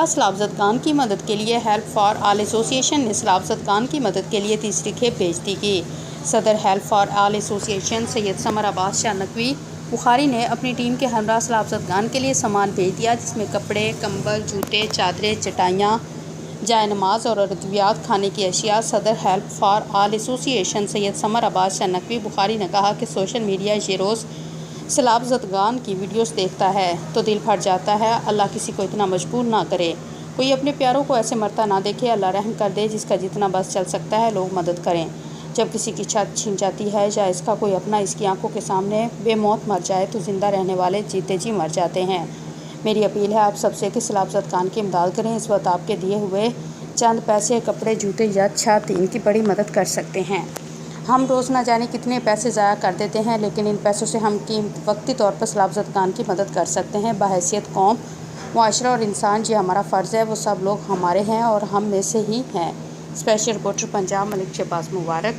हमरा सलाबत खान की मदद के लिए हेल्प फॉर आल एसोसिएशन ने सलाबत खान की मदद के लिए तीसरी खेप बेइज्जती की। सदर help for all association Syed summer Abbas Shah Naqvi Bukhari ने अपनी टीम के हमरा सलाबत खान के लिए सामान भेज दिया, जिसमें कपड़े, कंबल, जूते, चादरें, चटाइयाँ, जाए नमाज और अद्वियात, खाने की अशिया। सदर help for all association Syed summer Abbas Shah Naqvi Bukhari ने कहा कि सोशल मीडिया ये रोज़ सलाबत खान की वीडियोस देखता है तो दिल फट जाता है। अल्लाह किसी को इतना मजबूर ना करे, कोई अपने प्यारों को ऐसे मरता ना देखे। अल्लाह रहम कर दे, जिसका जितना बस चल सकता है लोग मदद करें। जब किसी की छत छिन जाती है या इसका कोई अपना इसकी आंखों के सामने बेमौत मर जाए तो ज़िंदा रहने वाले जीते जी मर जाते हैं। मेरी अपील है आप सबसे कि सलाबत खान की इमदाद करें। इस वक्त आपके दिए हुए चंद पैसे, कपड़े, जूते या छत इनकी बड़ी मदद कर सकते हैं। हम रोज़ ना जाने कितने पैसे ज़ाया कर देते हैं, लेकिन इन पैसों से हम वक्ती तौर पर सलाबत खान की मदद कर सकते हैं। बहैसियत कौम, मुआशरा और इंसान ये हमारा फ़र्ज़ है। वो सब लोग हमारे हैं और हम में से ही हैं। स्पेशल रिपोर्टर पंजाब, मलिक शहबाज मुबारक।